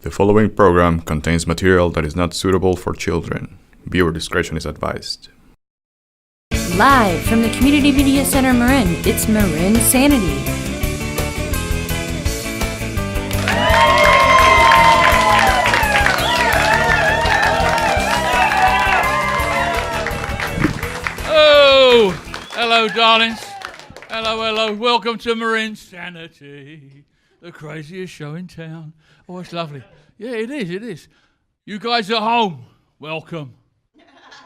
The following program contains material that is not suitable for children. Viewer discretion is advised. Live from the Community Media Center Marin, it's marINSANITY. Oh, hello, darlings. Hello. Welcome to marINSANITY, the craziest show in town. Oh, it's lovely. Yeah, it is. You guys at home, welcome.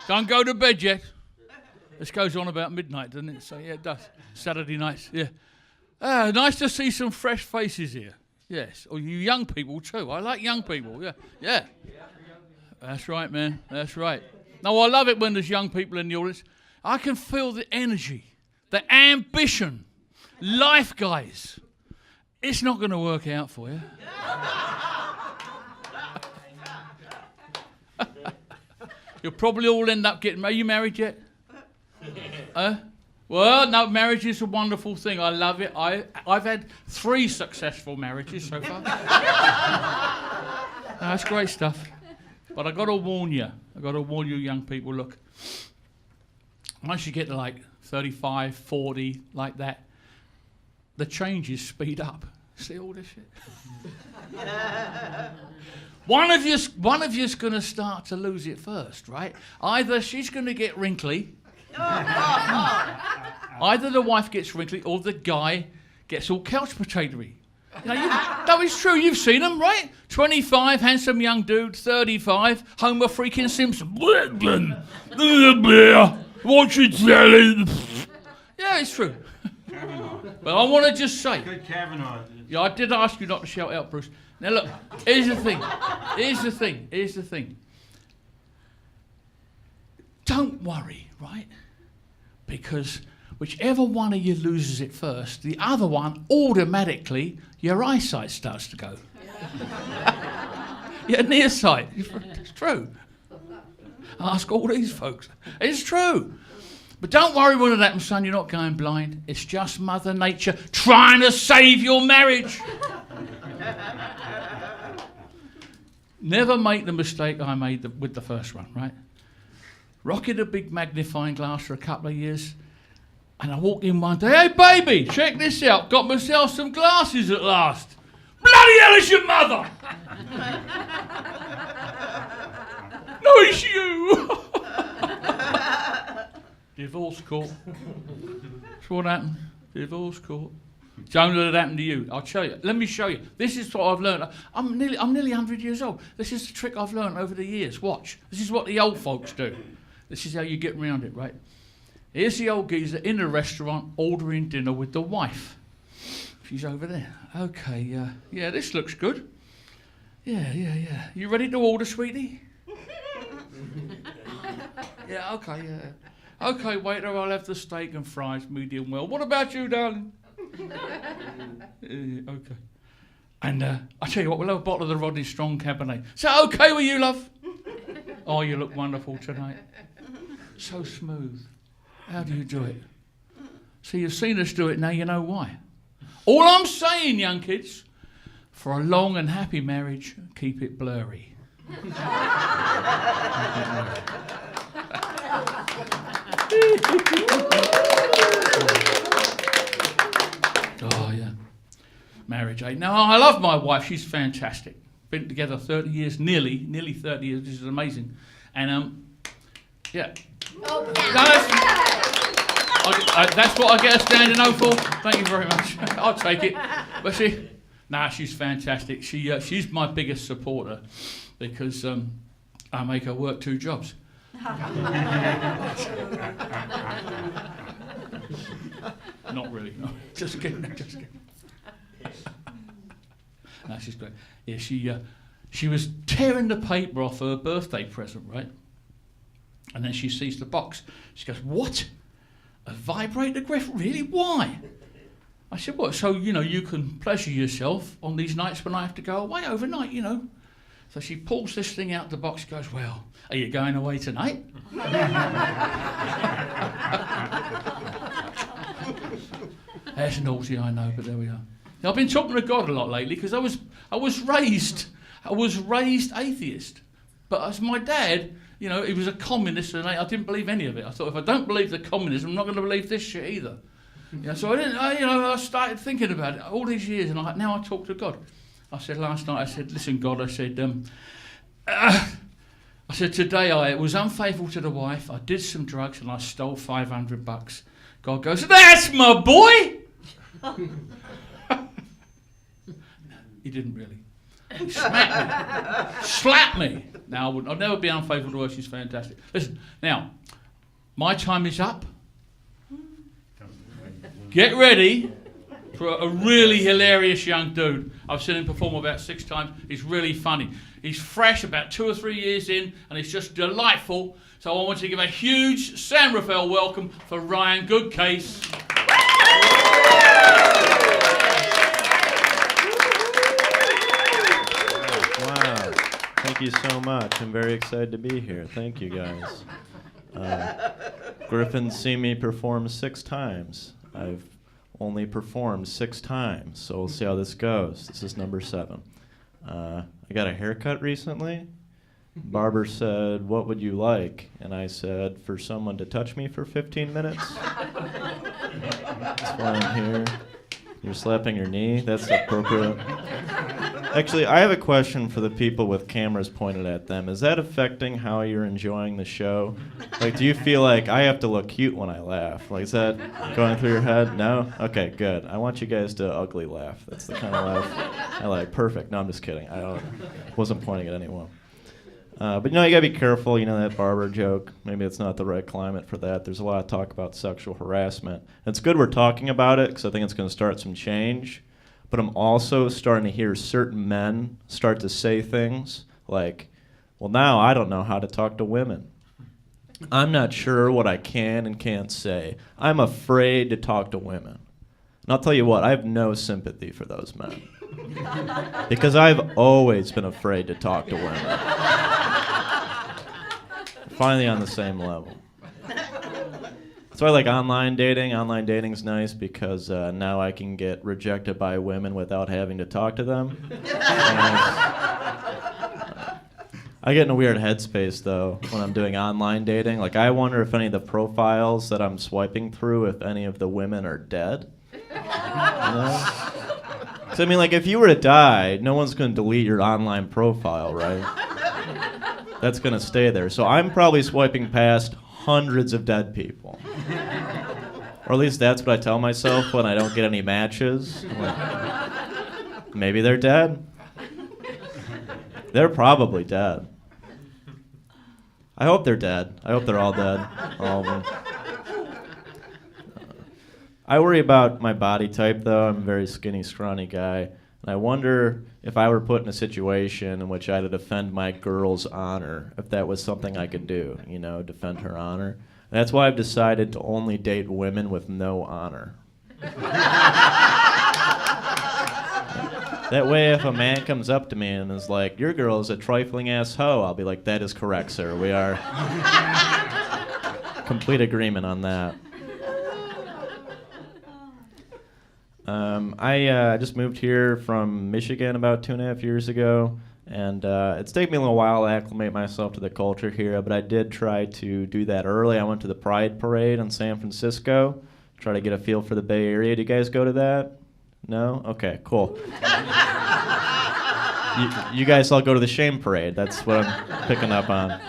Don't go to bed yet. This goes on about midnight, doesn't it? So, yeah, it does. Saturday nights, yeah. Nice to see some fresh faces here. Yes. Or you young people, too. I like young people, yeah. That's right, man. That's right. No, I love it when there's young people in the audience. I can feel the energy, the ambition. Life, guys. It's not going to work out for you. You'll probably all end up getting... Are you married yet? Well, no, marriage is a wonderful thing. I love it. I've had 3 successful marriages so far. That's great stuff. But I got to warn you. Young people, look. Once you get to like 35, 40, like that, the changes speed up. See all this shit? One of you's going to start to lose it first, right? Either she's going to get wrinkly, either the wife gets wrinkly, or the guy gets all couch potatoey. No, it's true. You've seen them, right? 25, handsome young dude. 35, Homer freaking Simpson. Watching telly. Yeah, it's true. But I want to just say... Good Kavanaugh. Yeah, I did ask you not to shout out, Bruce. Now look, here's the thing. Don't worry, right? Because whichever one of you loses it first, the other one, automatically, your eyesight starts to go. Your nearsight. It's true. Ask all these folks. It's true. But don't worry when it happens, son. You're not going blind. It's just Mother Nature trying to save your marriage. Never make the mistake I made with the first one, right? Rocking a big magnifying glass for a couple of years. And I walk in one day, hey, baby, check this out. Got myself some glasses at last. Bloody hell, it's your mother. No, it's you. Divorce court. That's what happened. Divorce court. Don't let it happen to you. I'll show you. Let me show you. This is what I've learned. I'm nearly 100 years old. This is the trick I've learned over the years. Watch. This is what the old folks do. This is how you get around it, right? Here's the old geezer in a restaurant ordering dinner with the wife. She's over there. Okay, yeah, this looks good. Yeah. You ready to order, sweetie? Yeah, okay, yeah. Okay, waiter, I'll have the steak and fries, medium well. What about you, darling? Okay. And I tell you what, we'll have a bottle of the Rodney Strong Cabernet. Is that okay with you, love? Oh, you look wonderful tonight. So smooth. How do you do it? See, you've seen us do it, now you know why. All I'm saying, young kids, for a long and happy marriage, keep it blurry. Oh, yeah. Marriage, eh? Now, I love my wife. She's fantastic. Been together 30 years, nearly 30 years. This is amazing. And, yeah. Oh, no, that's what I get a standing O for. Thank you very much. I'll take it. But she's fantastic. She's my biggest supporter because I make her work 2 jobs. Not really, no. Just kidding. No, she's great. Yeah, she was tearing the paper off her birthday present, right? And then she sees the box. She goes, what? A vibrator, Griff? Really? Why? I said, what? So, you can pleasure yourself on these nights when I have to go away overnight, So she pulls this thing out the box, goes, well, are you going away tonight? That's naughty, I know, but there we are. Now, I've been talking to God a lot lately because I was raised I was raised atheist. But as my dad, he was a communist, and I didn't believe any of it. I thought, if I don't believe the communism, I'm not going to believe this shit either. So I started thinking about it all these years, and now I talk to God. I said last night, I said, listen, God, I said, today I was unfaithful to the wife, I did some drugs, and I stole $500. God goes, that's my boy! He didn't really. He slapped me. Now, I'll never be unfaithful to her, she's fantastic. Listen, now, my time is up. Get ready for a really hilarious young dude. I've seen him perform about 6 times. He's really funny. He's fresh, about 2 or 3 years in, and he's just delightful. So I want to give a huge San Rafael welcome for Ryan Goodcase. Wow. Thank you so much. I'm very excited to be here. Thank you, guys. Griffin's seen me perform 6 times. I've only performed 6 times, so we'll see how this goes. This is number 7. I got a haircut recently. Barber said, what would you like? And I said, for someone to touch me for 15 minutes. That's why I'm here. You're slapping your knee? That's appropriate. Actually, I have a question for the people with cameras pointed at them. Is that affecting how you're enjoying the show? Like, do you feel like I have to look cute when I laugh? Like, is that going through your head? No? Okay, good. I want you guys to ugly laugh. That's the kind of laugh I like. Perfect. No, I'm just kidding. Wasn't pointing at anyone. But you gotta be careful, that barber joke. Maybe it's not the right climate for that. There's a lot of talk about sexual harassment. And it's good we're talking about it, because I think it's gonna start some change. But I'm also starting to hear certain men start to say things like, well, now I don't know how to talk to women. I'm not sure what I can and can't say. I'm afraid to talk to women. And I'll tell you what, I have no sympathy for those men. Because I've always been afraid to talk to women. Finally on the same level. So I like online dating. Online dating's nice because now I can get rejected by women without having to talk to them. I get in a weird headspace, though, when I'm doing online dating. Like, I wonder if any of the profiles that I'm swiping through, if any of the women are dead. So, if you were to die, no one's going to delete your online profile, right? That's going to stay there. So I'm probably swiping past hundreds of dead people. Or at least that's what I tell myself when I don't get any matches. Maybe they're dead. They're probably dead. I hope they're dead. I hope they're all dead. All of them. I worry about my body type, though. I'm a very skinny, scrawny guy. And I wonder if I were put in a situation in which I had to defend my girl's honor, if that was something I could do, defend her honor. And that's why I've decided to only date women with no honor. That way, if a man comes up to me and is like, your girl is a trifling ass hoe, I'll be like, that is correct, sir. We are complete agreement on that. I just moved here from Michigan about 2.5 years ago, and it's taken me a little while to acclimate myself to the culture here, but I did try to do that early. I went to the Pride Parade in San Francisco, try to get a feel for the Bay Area. Do you guys go to that? No? Okay, cool. You guys all go to the Shame Parade. That's what I'm picking up on.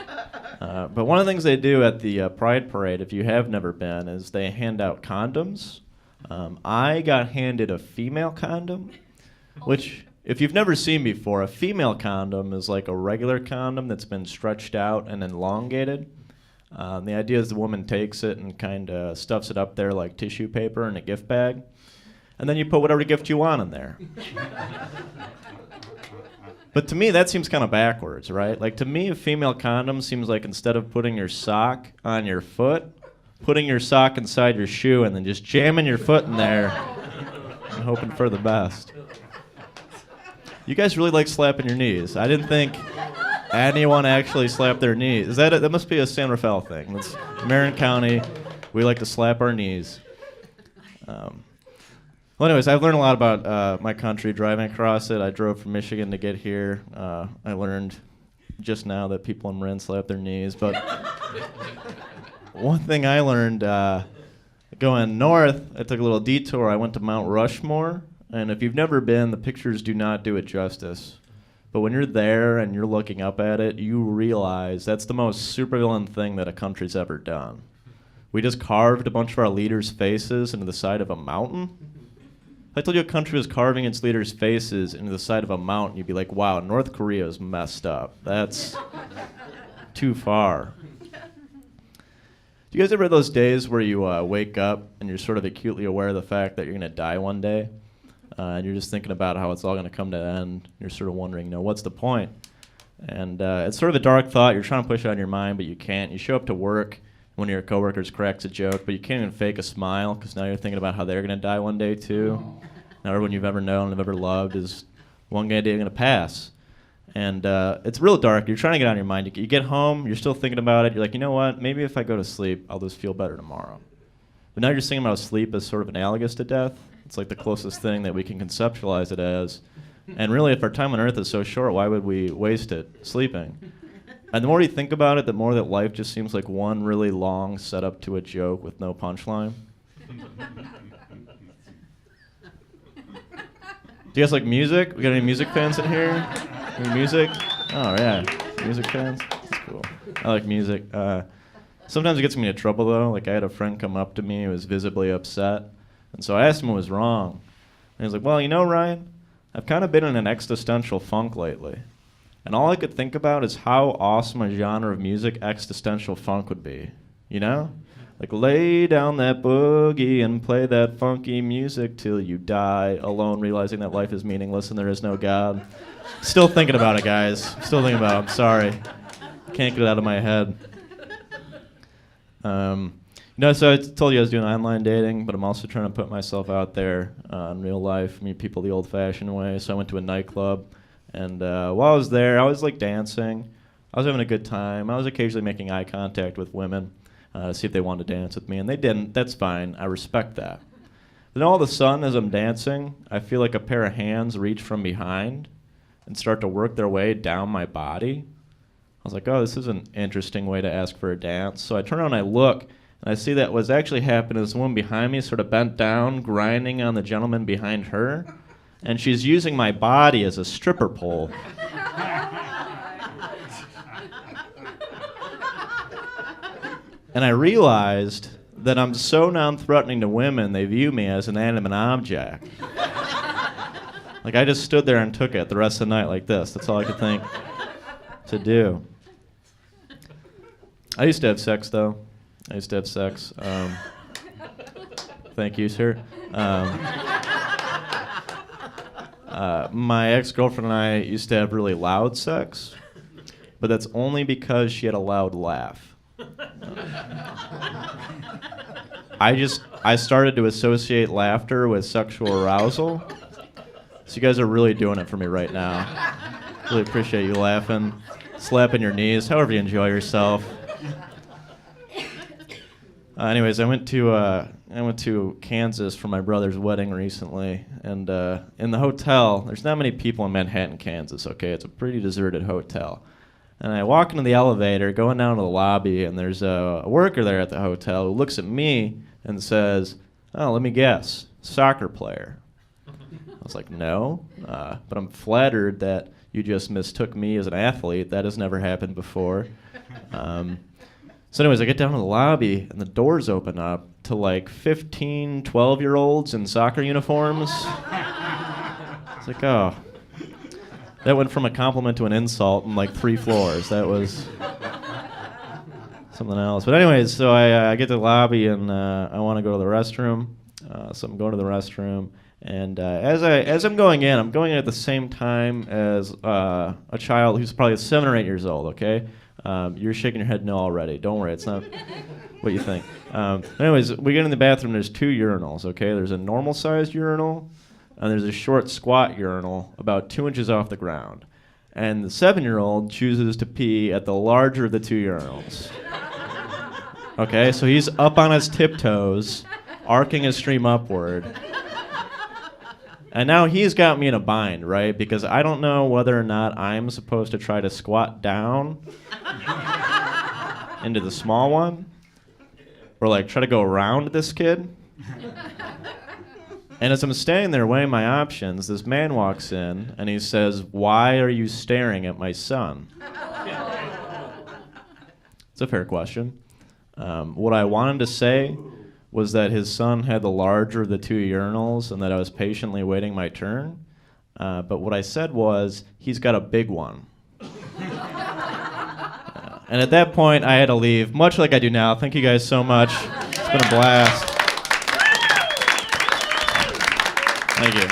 But one of the things they do at the Pride Parade, if you have never been, is they hand out condoms. I got handed a female condom, which, if you've never seen before, a female condom is like a regular condom that's been stretched out and elongated. The idea is the woman takes it and kind of stuffs it up there like tissue paper in a gift bag, and then you put whatever gift you want in there. But to me, that seems kind of backwards, right? Like, to me, a female condom seems like instead of putting your sock on your foot, putting your sock inside your shoe and then just jamming your foot in there and hoping for the best. You guys really like slapping your knees. I didn't think anyone actually slapped their knees. That must be a San Rafael thing. That's Marin County. We like to slap our knees. Well, anyways, I've learned a lot about my country driving across it. I drove from Michigan to get here. I learned just now that people in Marin slap their knees. But one thing I learned going north, I took a little detour. I went to Mount Rushmore. And if you've never been, the pictures do not do it justice. But when you're there and you're looking up at it, you realize that's the most supervillain thing that a country's ever done. We just carved a bunch of our leaders' faces into the side of a mountain. If I told you a country was carving its leaders' faces into the side of a mountain, you'd be like, wow, North Korea is messed up. That's too far. Do you guys ever have those days where you wake up and you're sort of acutely aware of the fact that you're going to die one day? And you're just thinking about how it's all going to come to an end. You're sort of wondering, what's the point? And it's sort of a dark thought. You're trying to push it on your mind, but you can't. You show up to work. One of your coworkers cracks a joke, but you can't even fake a smile because now you're thinking about how they're going to die one day too. Now everyone you've ever known and have ever loved is one day going to pass. And it's real dark. You're trying to get on your mind. You get home, you're still thinking about it. You're like, you know what? Maybe if I go to sleep, I'll just feel better tomorrow. But now you're just thinking about sleep as sort of analogous to death. It's like the closest thing that we can conceptualize it as. And really, if our time on Earth is so short, why would we waste it sleeping? And the more you think about it, the more that life just seems like one really long setup to a joke with no punchline. Do you guys like music? We got any music fans in here? Any music? Oh, yeah. Music fans? That's cool. I like music. Sometimes it gets me into trouble, though. Like, I had a friend come up to me who was visibly upset. And so I asked him what was wrong. And he was like, well, Ryan, I've kind of been in an existential funk lately. And all I could think about is how awesome a genre of music existential funk would be. Like, lay down that boogie and play that funky music till you die, alone realizing that life is meaningless and there is no God. Still thinking about it, guys. Still thinking about it. I'm sorry. Can't get it out of my head. So I told you I was doing online dating, but I'm also trying to put myself out there in real life, meet people the old-fashioned way. So I went to a nightclub. And while I was there, I was like dancing. I was having a good time. I was occasionally making eye contact with women to see if they wanted to dance with me. And they didn't. That's fine. I respect that. Then all of a sudden, as I'm dancing, I feel like a pair of hands reach from behind and start to work their way down my body. I was like, oh, this is an interesting way to ask for a dance. So I turn around and I look, and I see that what's actually happening is the woman behind me sort of bent down, grinding on the gentleman behind her. And she's using my body as a stripper pole. And I realized that I'm so non-threatening to women, they view me as an inanimate object. Like, I just stood there and took it the rest of the night like this. That's all I could think to do. I used to have sex, though. Thank you, sir. My ex-girlfriend and I used to have really loud sex, but that's only because she had a loud laugh. I started to associate laughter with sexual arousal. So you guys are really doing it for me right now. Really appreciate you laughing, slapping your knees, however you enjoy yourself. Anyways, I went to Kansas for my brother's wedding recently, and in the hotel, there's not many people in Manhattan, Kansas, okay? It's a pretty deserted hotel. And I walk into the elevator, going down to the lobby, and there's a worker there at the hotel who looks at me and says, oh, let me guess, soccer player. I was like, no, but I'm flattered that you just mistook me as an athlete. That has never happened before. So anyways, I get down to the lobby, and the doors open up to like 15, 12-year-olds in soccer uniforms. It's like, oh. That went from a compliment to an insult in like 3 floors. That was something else. But anyways, so I get to the lobby, and I want to go to the restroom. So I'm going to the restroom. And as I'm going in at the same time as a child who's probably 7 or 8 years old, okay? You're shaking your head no already. Don't worry, it's not what you think. Anyways, we get in the bathroom, there's 2 urinals, okay? There's a normal-sized urinal, and there's a short squat urinal about 2 inches off the ground. And the 7-year-old chooses to pee at the larger of the 2 urinals. Okay, so he's up on his tiptoes, arcing his stream upward. And now he's got me in a bind, right? Because I don't know whether or not I'm supposed to try to squat down into the small one or like try to go around this kid. And as I'm standing there weighing my options, this man walks in and he says, "Why are you staring at my son?" It's a fair question. What I wanted to say was that his son had the larger of the two urinals and that I was patiently waiting my turn. But what I said was, he's got a big one. And at that point, I had to leave, much like I do now. Thank you guys so much. It's been a blast. Thank you.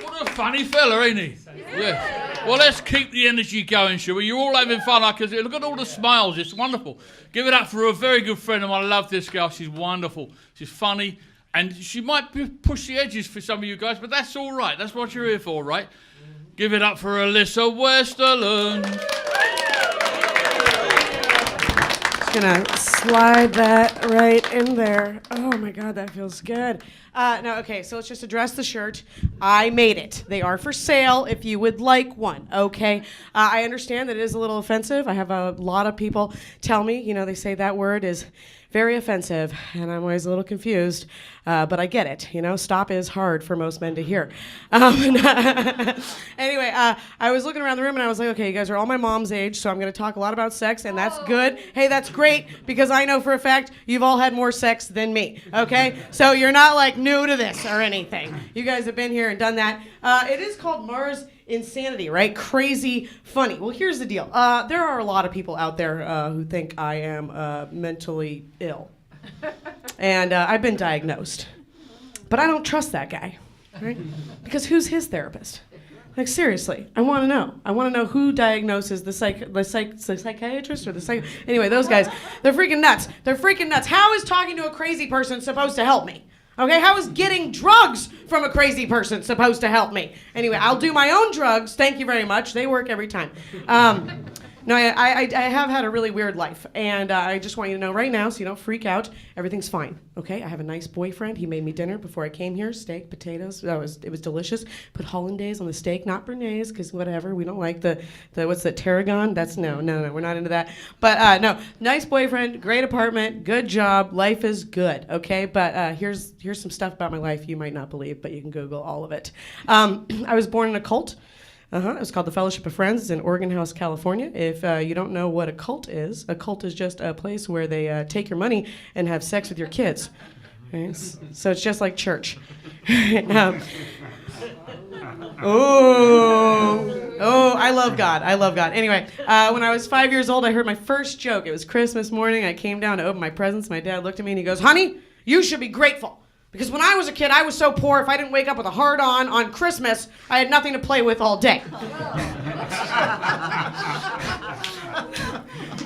What a funny fella, ain't he? Yeah. Well, let's keep the energy going, shall we? You're all having fun. Look at all the smiles. It's wonderful. Give it up for a very good friend of mine. I love this girl. She's wonderful. She's funny. And she might push the edges for some of you guys, but that's all right. That's what you're here for, right? Give it up for Alyssa Westerland. Just gonna slide that right in there. Oh my God, that feels good. Okay, so let's just address the shirt. I made it. They are for sale if you would like one, okay? I understand that it is a little offensive. I have a lot of people tell me, they say that word is very offensive, and I'm always a little confused, but I get it. Stop is hard for most men to hear. Anyway, I was looking around the room, and I was like, okay, you guys are all my mom's age, so I'm going to talk a lot about sex, and that's good. Hey, that's great, because I know for a fact you've all had more sex than me, okay? So you're not, like, new to this or anything. You guys have been here and done that. It is called marINSANITY, right? Crazy funny. Well, here's the deal. There are a lot of people out there who think I am mentally ill. And I've been diagnosed. But I don't trust that guy, right? Because who's his therapist? Like, seriously, I want to know. I want to know who diagnoses the psychiatrist or the psych... Anyway, those guys, they're freaking nuts. They're freaking nuts. How is talking to a crazy person supposed to help me? Okay, how is getting drugs from a crazy person supposed to help me? Anyway, I'll do my own drugs. Thank you very much. They work every time. No, I have had a really weird life, and I just want you to know right now, so you don't freak out, everything's fine, okay? I have a nice boyfriend. He made me dinner before I came here, steak, potatoes. It was delicious. Put hollandaise on the steak, not béarnaise, because whatever, we don't like the what's that, tarragon? That's, no, we're not into that. But no, nice boyfriend, great apartment, good job, life is good, okay? But here's some stuff about my life you might not believe, but you can Google all of it. I was born in a cult. It was called the Fellowship of Friends. It's in Oregon House, California. If you don't know what a cult is just a place where they take your money and have sex with your kids. Right? So it's just like church. I love God. I love God. Anyway, when I was 5 years old, I heard my first joke. It was Christmas morning. I came down to open my presents. My dad looked at me and he goes, "Honey, you should be grateful. Because when I was a kid, I was so poor, if I didn't wake up with a hard-on Christmas, I had nothing to play with all day." I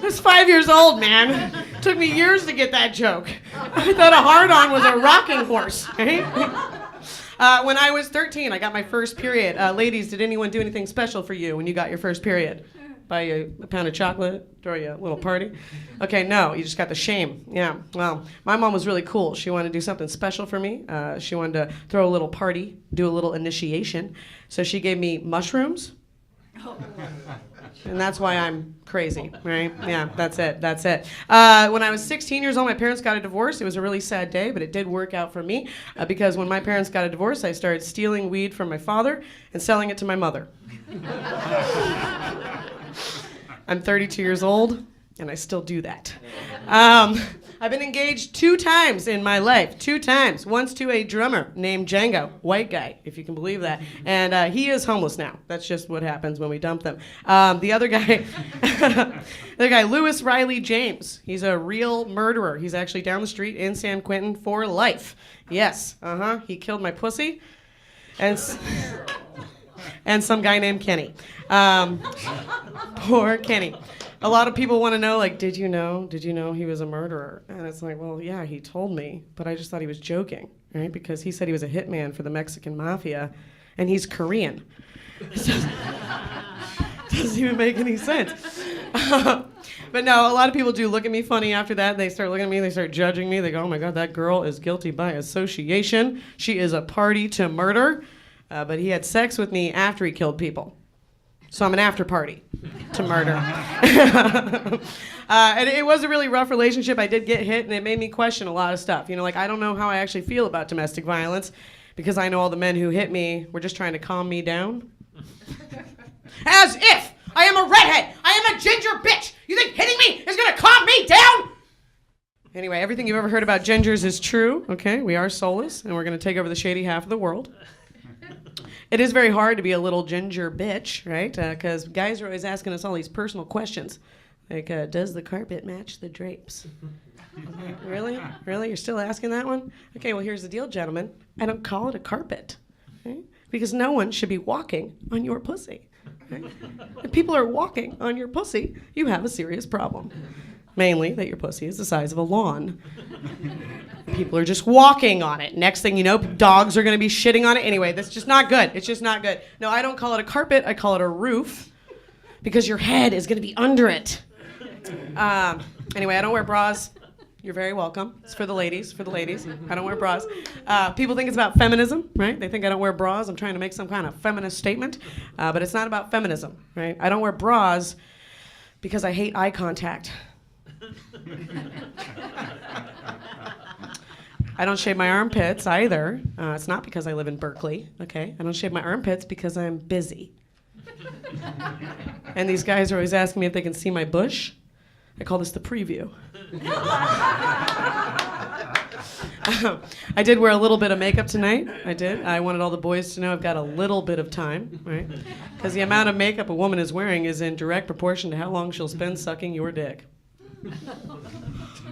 was 5 years old, man. It took me years to get that joke. I thought a hard-on was a rocking horse. Right? When I was 13, I got my first period. Ladies, did anyone do anything special for you when you got your first period? Buy you a pound of chocolate, throw you a little party? Okay, no, you just got the shame. Yeah, well, my mom was really cool. She wanted to do something special for me. She wanted to throw a little party, do a little initiation. So she gave me mushrooms. And that's why I'm crazy, right? Yeah, that's it. When I was 16 years old, my parents got a divorce. It was a really sad day, but it did work out for me because when my parents got a divorce, I started stealing weed from my father and selling it to my mother. I'm 32 years old, and I still do that. I've been engaged 2 times in my life, 2 times. Once to a drummer named Django, white guy, if you can believe that. And he is homeless now. That's just what happens when we dump them. The other guy, Lewis Riley James. He's a real murderer. He's actually down the street in San Quentin for life. Yes, he killed my pussy. And some guy named Kenny. Poor Kenny. A lot of people want to know, like, did you know he was a murderer? And it's like, well, yeah, he told me, but I just thought he was joking, right? Because he said he was a hitman for the Mexican mafia, and he's Korean. It doesn't even make any sense. But no, a lot of people do look at me funny after that. They start looking at me, they start judging me. They go, oh my God, that girl is guilty by association. She is a party to murder. But he had sex with me after he killed people. So I'm an after party to murder. And it was a really rough relationship. I did get hit, and it made me question a lot of stuff. You know, like, I don't know how I actually feel about domestic violence because I know all the men who hit me were just trying to calm me down. As if I am a redhead. I am a ginger bitch. You think hitting me is going to calm me down? Anyway, everything you've ever heard about gingers is true. Okay, we are soulless, and we're going to take over the shady half of the world. It is very hard to be a little ginger bitch, right? Because guys are always asking us all these personal questions. Like, does the carpet match the drapes? Okay, really? Really? You're still asking that one? Okay, well, here's the deal, gentlemen. I don't call it a carpet. Okay? Because no one should be walking on your pussy. Okay? If people are walking on your pussy, you have a serious problem. Mainly that your pussy is the size of a lawn. People are just walking on it. Next thing you know, dogs are going to be shitting on it. Anyway, that's just not good. It's just not good. No, I don't call it a carpet. I call it a roof because your head is going to be under it. Anyway, I don't wear bras. You're very welcome. It's for the ladies, for the ladies. I don't wear bras. People think it's about feminism, right? They think I don't wear bras. I'm trying to make some kind of feminist statement. But it's not about feminism, right? I don't wear bras because I hate eye contact. I don't shave my armpits either. It's not because I live in Berkeley, okay? I don't shave my armpits because I'm busy. And these guys are always asking me if they can see my bush. I call this the preview. I did wear a little bit of makeup tonight. I did. I wanted all the boys to know I've got a little bit of time, right? Because the amount of makeup a woman is wearing is in direct proportion to how long she'll spend sucking your dick.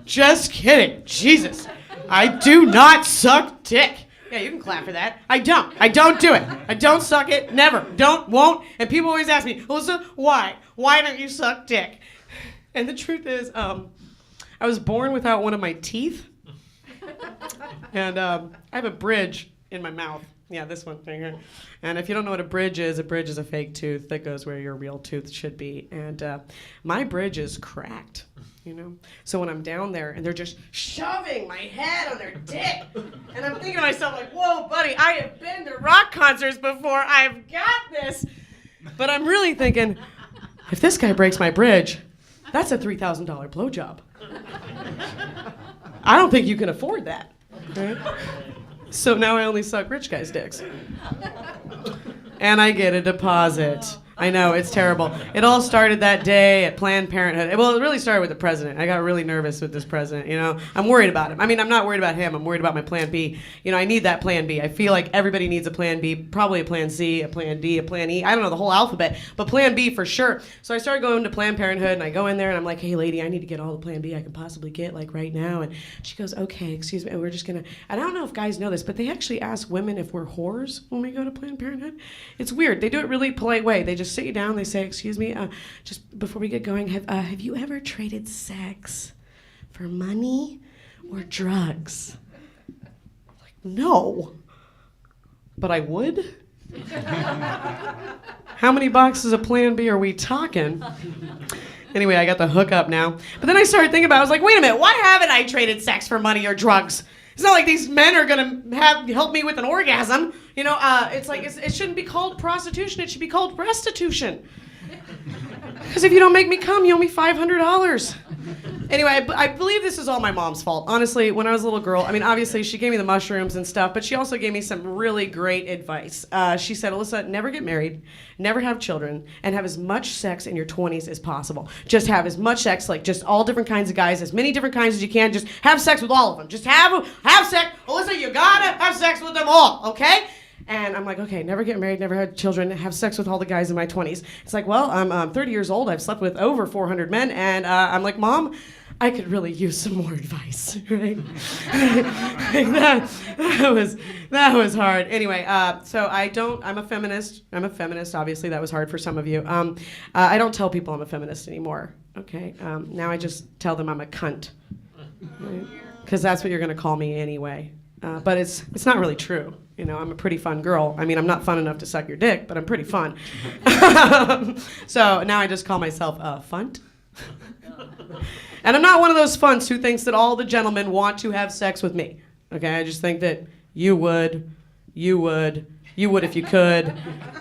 Just kidding. Jesus. I do not suck dick. Yeah, you can clap for that. I don't. I don't do it. I don't suck it. Never. Don't. Won't. And people always ask me, Alyssa, why? Why don't you suck dick? And the truth is, I was born without one of my teeth. And I have a bridge in my mouth. Yeah, this one right here. And if you don't know what a bridge is a fake tooth that goes where your real tooth should be. And my bridge is cracked, you know? So when I'm down there and they're just shoving my head on their dick, and I'm thinking to myself like, whoa, buddy, I have been to rock concerts before. I've got this. But I'm really thinking, if this guy breaks my bridge, that's a $3,000 blowjob. I don't think you can afford that. Right? So now I only suck rich guys' dicks. And I get a deposit. I know, it's terrible. It all started that day at Planned Parenthood. Well, it really started with the president. I got really nervous with this president, you know. I'm worried about him. I mean, I'm not worried about him. I'm worried about my Plan B. You know, I need that Plan B. I feel like everybody needs a Plan B, probably a Plan C, a Plan D, a Plan E. I don't know, the whole alphabet, but Plan B for sure. So I started going to Planned Parenthood, and I go in there, and I'm like, hey, lady, I need to get all the Plan B I can possibly get, like, right now. And she goes, okay, excuse me, and we're just going to, and I don't know if guys know this, but they actually ask women if we're whores when we go to Planned Parenthood. It's weird. They do it really polite way. They just sit you down, they say, excuse me, just before we get going, have you ever traded sex for money or drugs? Like, no, but I would. How many boxes of Plan B are we talking? Anyway, I got the hookup now. But then I started thinking about it. I was like, wait a minute, why haven't I traded sex for money or drugs? It's not like these men are gonna help me with an orgasm. You know, it's like it shouldn't be called prostitution. It should be called restitution. Because if you don't make me come, you owe me $500. Anyway, I believe this is all my mom's fault. Honestly, when I was a little girl, I mean, obviously she gave me the mushrooms and stuff, but she also gave me some really great advice. She said, Alyssa, never get married, never have children, and have as much sex in your 20s as possible. Just have as much sex, like just all different kinds of guys, as many different kinds as you can. Just have sex with all of them. Just have sex. Alyssa, you gotta have sex with them all, okay? And I'm like, okay, never get married, never had children, have sex with all the guys in my 20s. It's like, well, I'm 30 years old. I've slept with over 400 men. And I'm like, Mom, I could really use some more advice, right? that was hard. Anyway, so I'm a feminist. Obviously, that was hard for some of you. I don't tell people I'm a feminist anymore, okay? Now I just tell them I'm a cunt, because that's what you're going to call me anyway. But it's not really true. You know, I'm a pretty fun girl. I mean, I'm not fun enough to suck your dick, but I'm pretty fun. So now I just call myself a funt. And I'm not one of those funts who thinks that all the gentlemen want to have sex with me. Okay, I just think that you would if you could,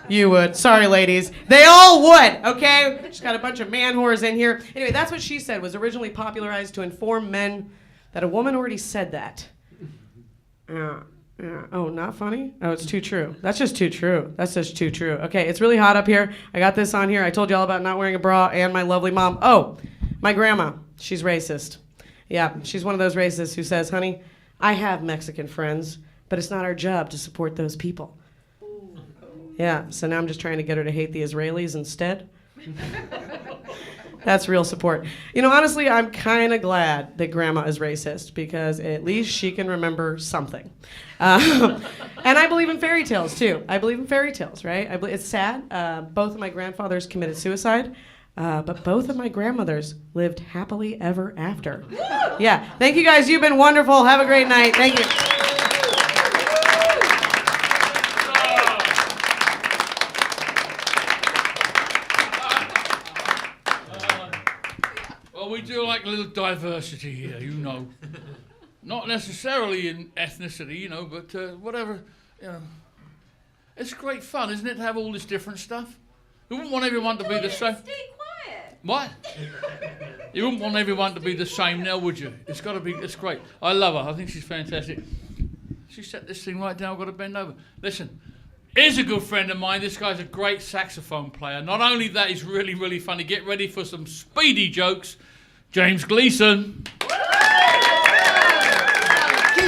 you would. Sorry, ladies. They all would, okay? Just got a bunch of man whores in here. Anyway, that's what she said, was originally popularized to inform men that a woman already said that. Yeah. Oh, not funny? Oh, it's too true. That's just too true. That's just too true. Okay, it's really hot up here. I got this on here. I told you all about not wearing a bra and my lovely mom. Oh, my grandma. She's racist. Yeah, she's one of those racists who says, honey, I have Mexican friends, but it's not our job to support those people. Yeah, so now I'm just trying to get her to hate the Israelis instead. That's real support. You know, honestly, I'm kind of glad that Grandma is racist because at least she can remember something. And I believe in fairy tales, too. I believe in fairy tales, right? It's sad. Both of my grandfathers committed suicide, but both of my grandmothers lived happily ever after. Yeah. Thank you, guys. You've been wonderful. Have a great night. Thank you. We do like a little diversity here, you know. Not necessarily in ethnicity, you know, but whatever, you know. It's great fun, isn't it, to have all this different stuff? You wouldn't want everyone to be the same. Stay quiet. What? You wouldn't want everyone to be the same now, would you? It's got to be, it's great. I love her. I think she's fantastic. She set this thing right down. I've got to bend over. Listen. Here's a good friend of mine. This guy's a great saxophone player. Not only that, he's really, really funny. Get ready for some speedy jokes. James Gleason. Keep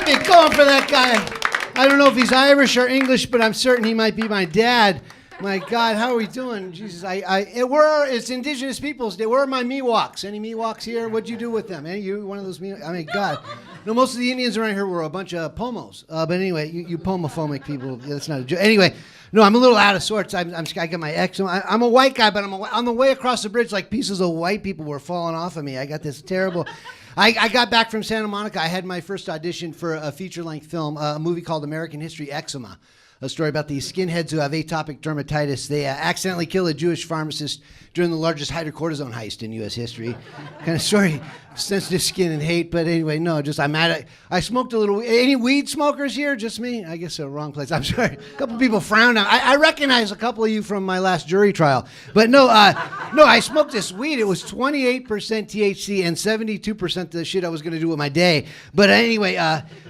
it going for that guy. I don't know if he's Irish or English, but I'm certain he might be my dad. My God, how are we doing? Jesus, it's Indigenous Peoples Day. Where are my Miwoks? Any Miwoks here? What'd you do with them? Any you one of those Miwoks? I mean, God. No, most of the Indians around here were a bunch of pomos. But anyway, you pomophobic people, that's not a joke. Anyway, no, I'm a little out of sorts. I got my eczema. I'm a white guy, but I'm on the way across the bridge, like pieces of white people were falling off of me. I got this terrible... I got back from Santa Monica. I had my first audition for a feature-length film, a movie called American History Eczema, a story about these skinheads who have atopic dermatitis. They accidentally kill a Jewish pharmacist during the largest hydrocortisone heist in U.S. history. Kind of story, sensitive skin and hate, but anyway, no, just I'm at it. I smoked a little. Any weed smokers here? Just me? I guess wrong place. I'm sorry. A couple people frowned on. I recognize a couple of you from my last jury trial, but no, I smoked this weed. It was 28% THC and 72% the shit I was going to do with my day. But anyway,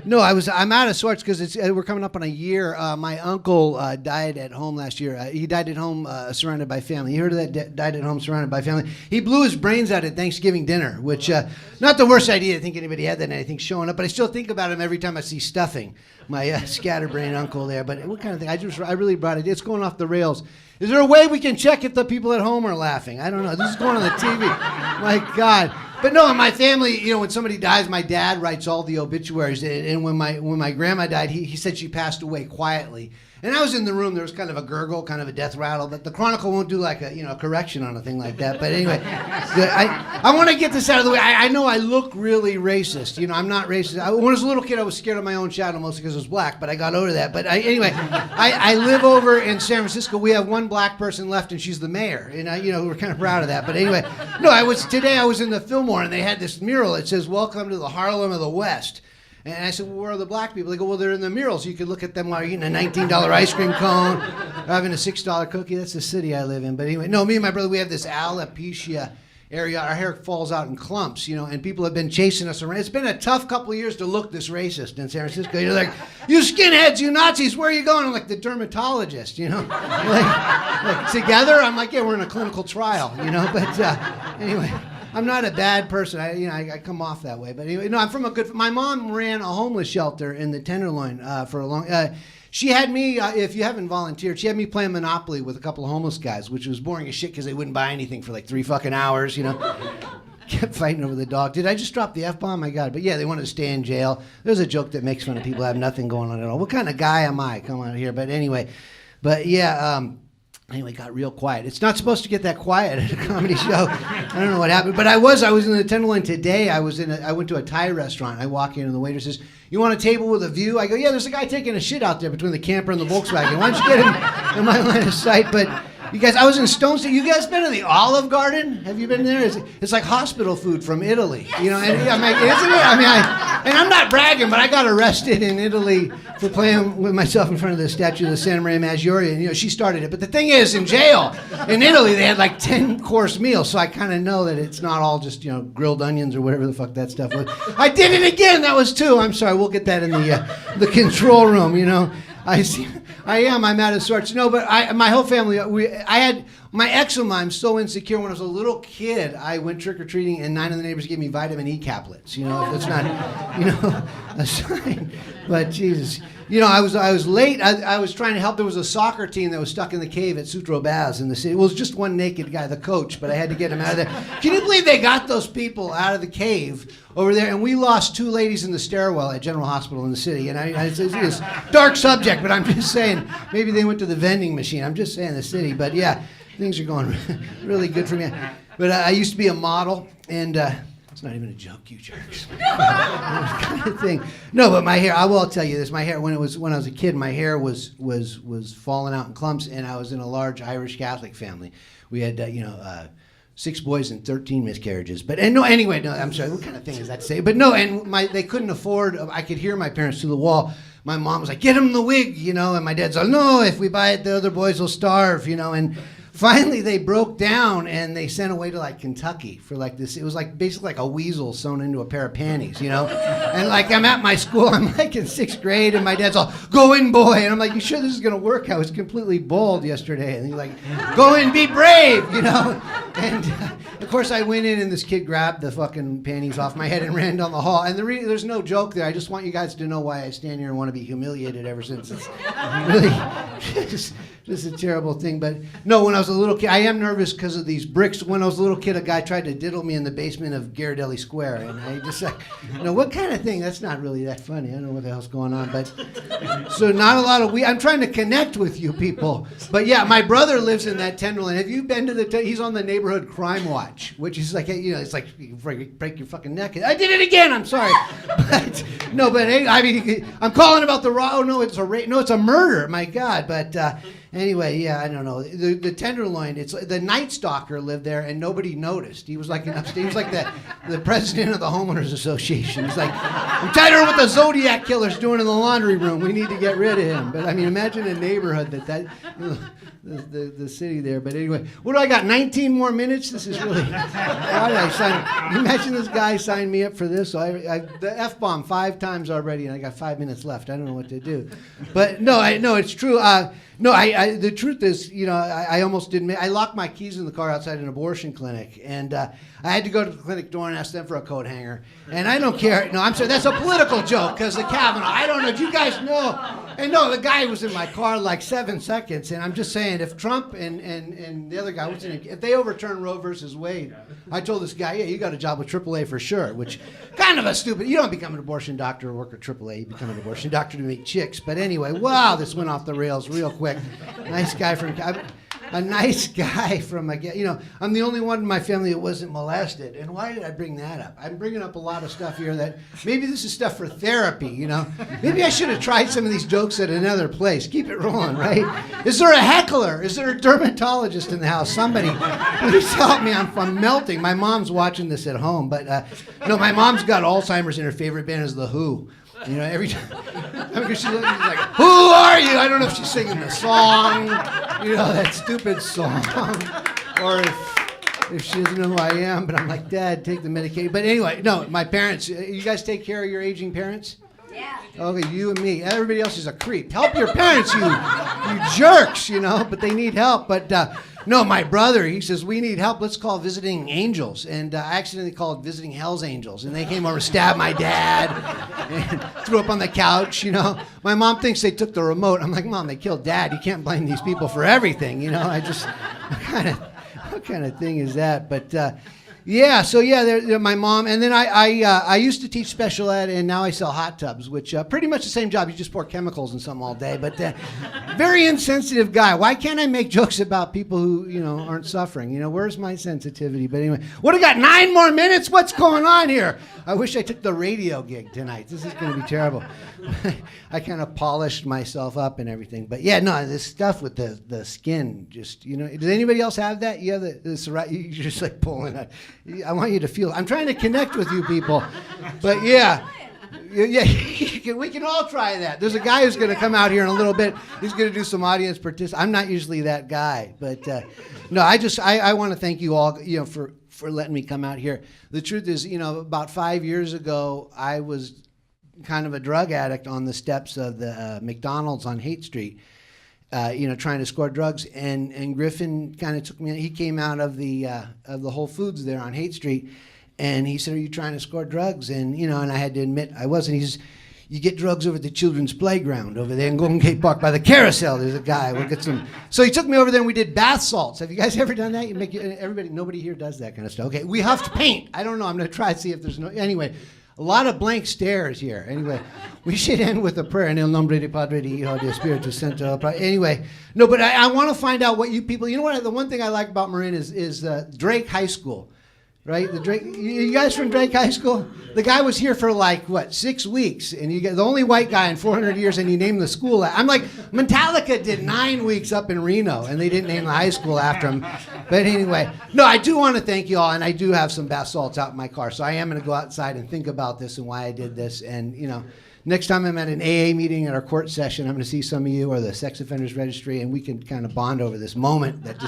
no, I'm out of sorts because we're coming up on a year. My uncle died at home last year. He died at home surrounded by family. You heard of that? Died at home surrounded by family. He blew his brains out at Thanksgiving dinner, which not the worst idea. I think anybody had that night. I think showing up, but I still think about him every time I see stuffing. My scatterbrain uncle there. But what kind of thing? I really brought it. It's going off the rails. Is there a way we can check if the people at home are laughing? I don't know. This is going on the TV. My God. But no, in my family, you know, when somebody dies, my dad writes all the obituaries. And when my grandma died, he said she passed away quietly. And I was in the room. There was kind of a gurgle, kind of a death rattle. But the Chronicle won't do like a correction on a thing like that. But anyway, I want to get this out of the way. I know I look really racist. You know, I'm not racist. When I was a little kid, I was scared of my own shadow, mostly because I was black. But I got over that. But anyway, I live over in San Francisco. We have one black person left, and she's the mayor. And we're kind of proud of that. But anyway, no, today I was in the Fillmore, and they had this mural. It says, "Welcome to the Harlem of the West." And I said, well, where are the black people? They go, well, they're in the murals. You could look at them while you're eating a $19 ice cream cone or having a $6 cookie. That's the city I live in. But anyway, no, me and my brother, we have this alopecia area. Our hair falls out in clumps, and people have been chasing us around. It's been a tough couple of years to look this racist in San Francisco. You're like, you skinheads, you Nazis, where are you going? I'm like, the dermatologist, like together? I'm like, yeah, we're in a clinical trial, But anyway. I'm not a bad person. I come off that way. But anyway, no, I'm from my mom ran a homeless shelter in the Tenderloin for a long. She had me. If you haven't volunteered, she had me playing Monopoly with a couple of homeless guys, which was boring as shit because they wouldn't buy anything for like 3 fucking hours. Kept fighting over the dog. Did I just drop the F-bomb? My God. But yeah, they wanted to stay in jail. There's a joke that makes fun of people who have nothing going on at all. What kind of guy am I? Come on here. But anyway, yeah. Anyway, it got real quiet. It's not supposed to get that quiet at a comedy show. I don't know what happened, but I was in the Tenderloin today. I went to a Thai restaurant. I walk in and the waiter says, "You want a table with a view?" I go, "Yeah, there's a guy taking a shit out there between the camper and the Volkswagen. Why don't you get him in my line of sight?" But You guys, I was in Stone State. You guys been to the Olive Garden? Have you been there? It's like hospital food from Italy. You know, and I'm like, isn't it? I mean, and I'm not bragging, but I got arrested in Italy for playing with myself in front of the statue of the Santa Maria Maggiore, and she started it. But the thing is, in jail in Italy, they had like 10-course meals, so I kind of know that it's not all just grilled onions or whatever the fuck that stuff was. I did it again. That was 2. I'm sorry. We'll get that in the control room. I'm out of sorts. No, but my whole family, I had my eczema. I'm so insecure. When I was a little kid, I went trick-or-treating, and 9 of the neighbors gave me vitamin E caplets. If it's not, a sign. But Jesus, I was late. I was trying to help. There was a soccer team that was stuck in the cave at Sutro Baths in the city. It was just one naked guy, the coach, but I had to get him out of there. Can you believe they got those people out of the cave over there? And we lost 2 ladies in the stairwell at General Hospital in the city. And it's a dark subject, but I'm just saying, maybe they went to the vending machine. I'm just saying the city. But yeah, things are going really good for me. But I used to be a model, and it's not even a joke, you jerks. kind of thing. No, but my hair, I will tell you this. My hair, when I was a kid, my hair was falling out in clumps, and I was in a large Irish Catholic family. We had, 6 boys and 13 miscarriages. Anyway, I'm sorry. What kind of thing is that to say? But no, and they couldn't afford. I could hear my parents through the wall. My mom was like, "Get him the wig," and my dad's like, "No, if we buy it, the other boys will starve," and. Finally, they broke down and they sent away to like Kentucky for like this. It was like basically like a weasel sewn into a pair of panties, And like I'm at my school, I'm like in 6th grade, and my dad's all, "Go in, boy," and I'm like, "You sure this is gonna work?" I was completely bald yesterday, and he's like, "Go in, be brave," And of course, I went in, and this kid grabbed the fucking panties off my head and ran down the hall. And there's no joke there. I just want you guys to know why I stand here and want to be humiliated ever since. It's really just a terrible thing. But no, when I was a little kid, I am nervous because of these bricks. When I was a little kid, a guy tried to diddle me in the basement of Ghirardelli Square, and I just like, what kind of thing? That's not really that funny. I don't know what the hell's going on, but so not a lot of I'm trying to connect with you people, but yeah, my brother lives in that Tenderloin. Have you been to he's on the neighborhood crime watch, which is like, it's like you break your fucking neck. I did it again. I'm sorry, but no, but I mean, I'm calling about the raw. Oh no, it's a murder. My God, but. Anyway, yeah, I don't know. The Tenderloin, it's the Night Stalker lived there, and nobody noticed. He was like he was like the president of the homeowners association. He's like, "I'm tired of what the Zodiac killer's doing in the laundry room. We need to get rid of him." But I mean, imagine a neighborhood the city there. But anyway, what do I got? 19 more minutes. This is really. Why did I sign? Imagine this guy signed me up for this. So I the F-bomb 5 times already, and I got 5 minutes left. I don't know what to do. But no, it's true. No, the truth is, I almost didn't. I locked my keys in the car outside an abortion clinic, and I had to go to the clinic door and ask them for a coat hanger. And I don't care. No, I'm sorry. That's a political joke because the Kavanaugh. I don't know. Do you guys know? And no, the guy was in my car like 7 seconds, and I'm just saying, if Trump and the other guy, if they overturn Roe versus Wade, I told this guy, yeah, you got a job with AAA for sure, which kind of a stupid. You don't become an abortion doctor or work at AAA. You become an abortion doctor to meet chicks. But anyway, wow, this went off the rails real quick. Nice guy from. A nice guy from, I'm the only one in my family that wasn't molested. And why did I bring that up? I'm bringing up a lot of stuff here that maybe this is stuff for therapy, Maybe I should have tried some of these jokes at another place. Keep it rolling, right? Is there a heckler? Is there a dermatologist in the house? Somebody, please help me. I'm melting. My mom's watching this at home. But, no, my mom's got Alzheimer's and her favorite band is The Who. Every time she's like, "Who are you?" I don't know if she's singing the song, that stupid song, or if she doesn't know who I am. But I'm like, "Dad, take the medication." But anyway, no, my parents. You guys take care of your aging parents? Yeah. Okay, you and me. Everybody else is a creep. Help your parents, you jerks, But they need help. But no, my brother, he says, "We need help. Let's call visiting angels." And I accidentally called visiting Hell's Angels. And they came over, stabbed my dad, and threw up on the couch, My mom thinks they took the remote. I'm like, "Mom, they killed Dad. You can't blame these people for everything, I just, what kind of thing is that?" But, Yeah, so yeah, they're my mom, and then I used to teach special ed, and now I sell hot tubs, which pretty much the same job. You just pour chemicals in something all day, but very insensitive guy. Why can't I make jokes about people who aren't suffering? Where's my sensitivity? But anyway, what? I got 9 more minutes. What's going on here? I wish I took the radio gig tonight. This is going to be terrible. I kind of polished myself up and everything, but yeah, no, this stuff with the skin, just Does anybody else have that? You have this right? You're just like pulling it. I want you to feel. I'm trying to connect with you people, but yeah, we can all try that. There's a guy who's going to come out here in a little bit. He's going to do some audience participation. I'm not usually that guy, but no, I want to thank you all, for letting me come out here. The truth is, about 5 years ago, I was kind of a drug addict on the steps of the McDonald's on Haight Street. Trying to score drugs, and Griffin kind of took me. He came out of the Whole Foods there on Haight Street, and he said, "Are you trying to score drugs?" And and I had to admit I wasn't. He says, "You get drugs over at the children's playground over there in Golden Gate Park by the carousel. There's a guy. We'll get some." So he took me over there, and we did bath salts. Have you guys ever done that? Nobody here does that kind of stuff. Okay, we huffed paint. I don't know. I'm gonna try to see if there's no. Anyway. A lot of blank stares here. Anyway, we should end with a prayer. En el nombre de Padre, de Hijo, de Espíritu Santo. Anyway, no, but I want to find out what you people. You know what? The one thing I like about Marin is Drake High School, right? The Drake. You guys from Drake High School? The guy was here for 6 weeks, and you get the only white guy in 400 years, and you named the school. I'm like, Metallica did 9 weeks up in Reno, and they didn't name the high school after him. But anyway, no, I do want to thank you all, and I do have some bath salts out in my car, so I am going to go outside and think about this and why I did this, and next time I'm at an AA meeting at our court session, I'm going to see some of you or the sex offenders registry, and we can kind of bond over this moment that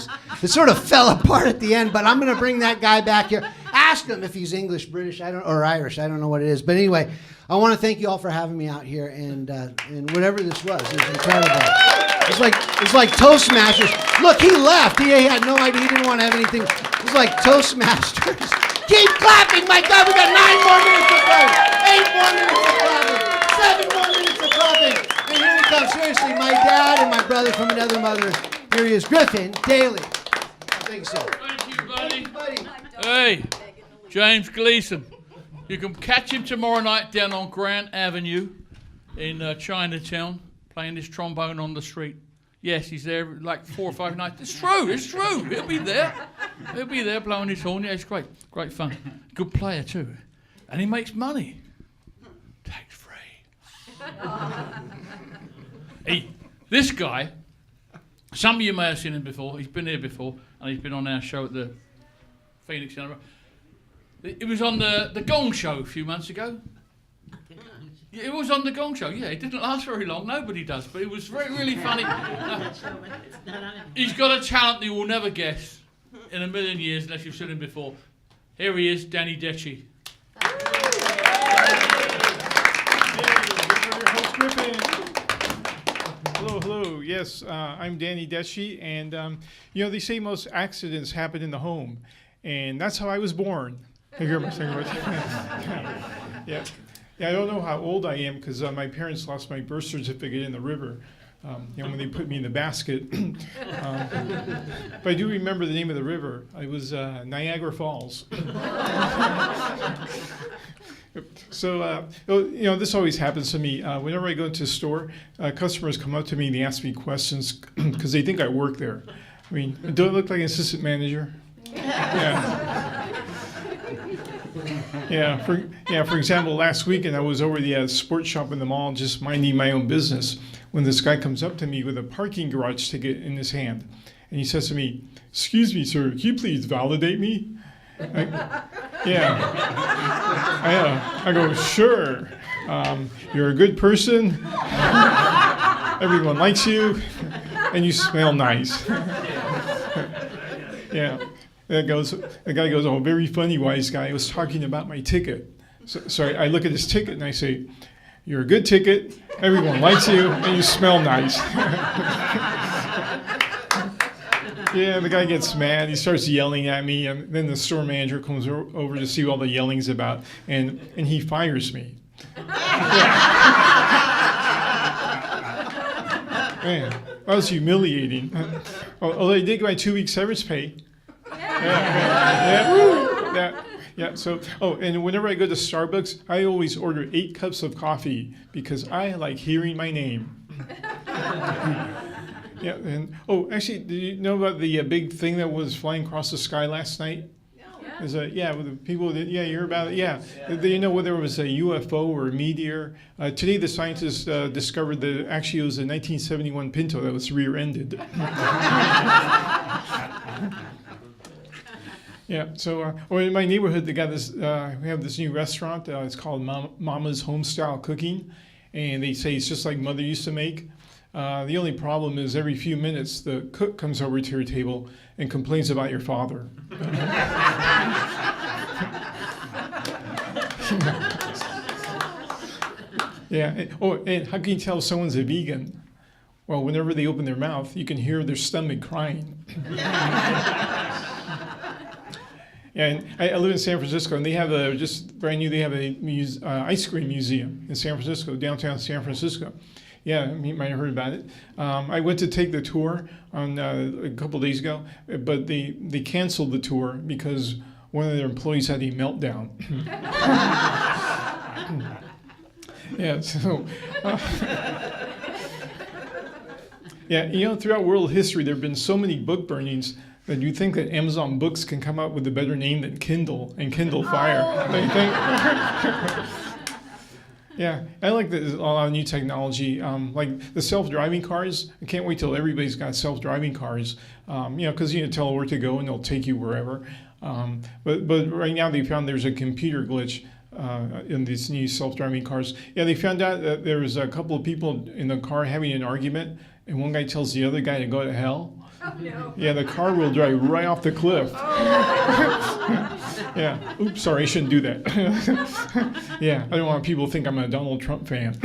sort of fell apart at the end. But I'm going to bring that guy back here. Ask him if he's English, British, or Irish. I don't know what it is. But anyway, I want to thank you all for having me out here, and whatever this was, it was incredible. It's like Toastmasters. Look, he left. He had no idea. He didn't want to have anything. It was like Toastmasters. Keep clapping, my God. We got 9 more minutes of clapping. 8 more minutes of clapping. 7 more minutes of clapping. And here he comes. Seriously, my dad and my brother from another mother. Here he is, Griffin Daly. I think so. Thank you, buddy. Hey, James Gleason. You can catch him tomorrow night down on Grant Avenue in Chinatown, playing his trombone on the street. Yes, he's there 4 or 5 nights. It's true. He'll be there blowing his horn. Yeah, it's great fun. Good player too. And he makes money. Tax free. This guy, some of you may have seen him before. He's been here before, and he's been on our show at the Phoenix Cinema. It was on the Gong Show a few months ago. Yeah, it was on the Gong Show. Yeah, it didn't last very long. Nobody does, but it was really funny. He's got a talent you will never guess in a million years unless you've seen him before. Here he is, Danny Decci. Hello. Yes, I'm Danny Decci, and they say most accidents happen in the home, and that's how I was born. Have you heard my second Yeah. Yeah, I don't know how old I am because my parents lost my birth certificate in the river. When they put me in the basket. But I do remember the name of the river. It was Niagara Falls. So, this always happens to me. Whenever I go into a store, customers come up to me and they ask me questions because they think I work there. I mean, do I look like an assistant manager? Yeah. For example, last weekend I was over the sports shop in the mall just minding my own business when this guy comes up to me with a parking garage ticket in his hand. And he says to me, "Excuse me, sir, can you please validate me?" I go, "Sure. You're a good person. Everyone likes you. And you smell nice." Yeah. The guy goes, "Oh, very funny, wise guy. I was talking about my ticket." So I look at his ticket and I say, "You're a good ticket. Everyone likes you, and you smell nice." Yeah, the guy gets mad. He starts yelling at me, and then the store manager comes over to see what all the yelling's about, and he fires me. Man, that was humiliating. Although I did get my 2-week severance pay. Yeah. Yeah. So, and whenever I go to Starbucks, I always order 8 cups of coffee because I like hearing my name. Yeah. And actually, did you know about the big thing that was flying across the sky last night? With the people that, you hear about it? Yeah. Do you know whether it was a UFO or a meteor? Today, the scientists discovered that actually it was a 1971 Pinto that was rear-ended. Yeah. So, in my neighborhood, they got this. We have this new restaurant. It's called Mama's Homestyle Cooking, and they say it's just like Mother used to make. The only problem is every few minutes the cook comes over to your table and complains about your father. Yeah. And how can you tell if someone's a vegan? Well, whenever they open their mouth, you can hear their stomach crying. Yeah, and I live in San Francisco, and they have just brand new. They have a ice cream museum in San Francisco, downtown San Francisco. Yeah, you might have heard about it. I went to take the tour on a couple of days ago, but they canceled the tour because one of their employees had a meltdown. Yeah, so. Yeah, throughout world history, there have been so many book burnings that you think that Amazon Books can come up with a better name than Kindle and Kindle Fire. Don't you think? Yeah, I like a lot of new technology, like the self-driving cars. I can't wait till everybody's got self-driving cars, because you tell them where to go and they'll take you wherever. But right now they found there's a computer glitch in these new self-driving cars. Yeah, they found out that there was a couple of people in the car having an argument, and one guy tells the other guy to go to hell. Oh, no. Yeah, the car will drive right off the cliff. Oh. Yeah. Oops, sorry, I shouldn't do that. Yeah, I don't want people to think I'm a Donald Trump fan.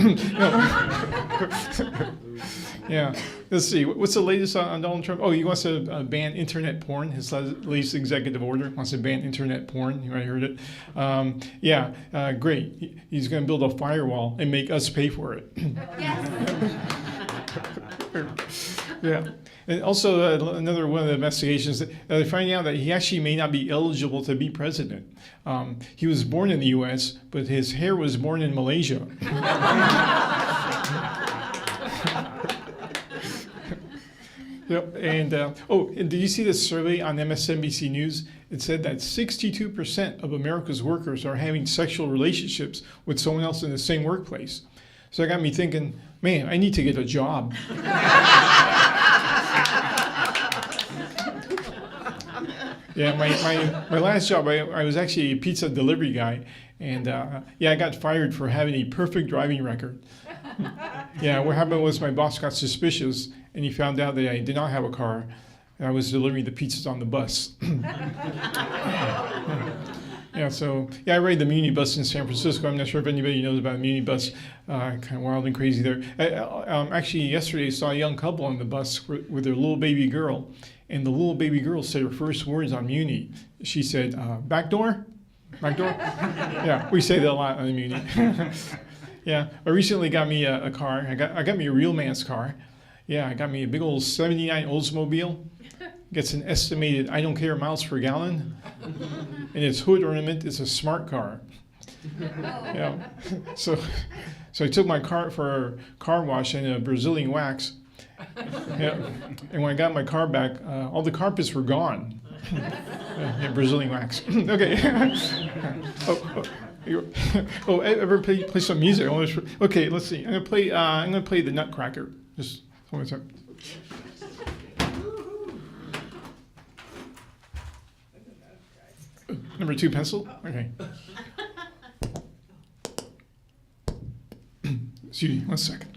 Yeah. Let's see. What's the latest on Donald Trump? Oh, he wants to ban internet porn. His latest executive order wants to ban internet porn. You might have heard it. Great. He's going to build a firewall and make us pay for it. Yes. Yeah. And also, another one of the investigations, they're finding out that he actually may not be eligible to be president. He was born in the U.S., but his hair was born in Malaysia. Yep. And did you see this survey on MSNBC News? It said that 62% of America's workers are having sexual relationships with someone else in the same workplace. So that got me thinking, man, I need to get a job. Yeah, my last job, I was actually a pizza delivery guy, and I got fired for having a perfect driving record. Yeah, what happened was my boss got suspicious, and he found out that I did not have a car, and I was delivering the pizzas on the bus. Yeah, I ride the Muni bus in San Francisco. I'm not sure if anybody knows about a Muni bus. Kind of wild and crazy there. Actually, yesterday I saw a young couple on the bus with their little baby girl. And the little baby girl said her first words on Muni. She said, back door? Back door? Yeah, we say that a lot on the Muni. Yeah, I recently got me a car. I got me a real man's car. Yeah, I got me a big old 79 Oldsmobile. Gets an estimated I don't care miles per gallon. And its hood ornament is a smart car. Yeah. So I took my car for a car wash and a Brazilian wax. Yeah. And when I got my car back, all the carpets were gone. Yeah, Brazilian wax. Okay. Ever play some music? Okay, let's see. I'm gonna play the Nutcracker. Just hold on a second. Number 2 pencil? Okay. Excuse me, 1 second.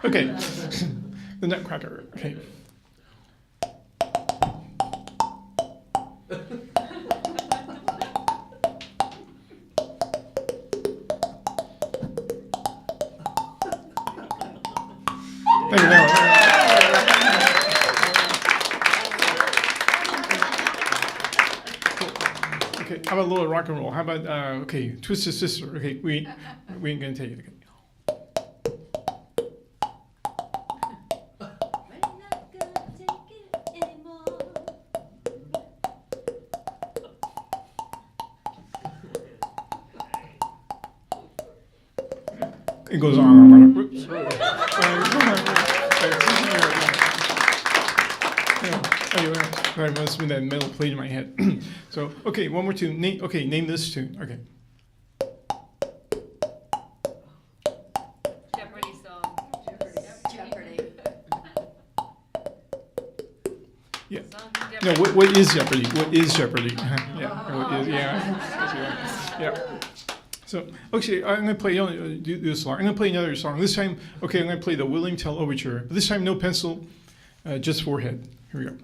Okay. The Nutcracker. Okay. Thank you very much. Okay, how about a little rock and roll? How about, Twisted Sister? Okay, we ain't gonna take it. Okay. It goes on. Whoops. Sorry, must have been that metal plate in my head. So, okay, one more tune. Name this tune. Okay. Jeopardy song. Jeopardy. Yeah. No, what is Jeopardy? What is Jeopardy? Yeah. So, actually, I'm going to play do this song. I'm going to play another song. This time, okay, I'm going to play the William Tell Overture. But this time, no pencil, just forehead. Here we go.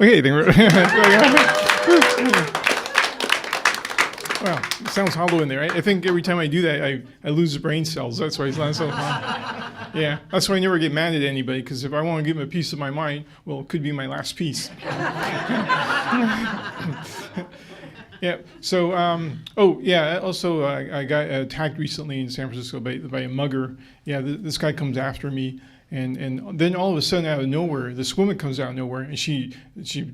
Okay, I think we're Well, it sounds hollow in there. I think every time I do that, I lose brain cells. That's why it's not so fun. Yeah, that's why I never get mad at anybody, because if I want to give them a piece of my mind, well, it could be my last piece. Yeah, so, also I got attacked recently in San Francisco by a mugger. Yeah, this guy comes after me. And then all of a sudden, out of nowhere, this woman comes out of nowhere, and she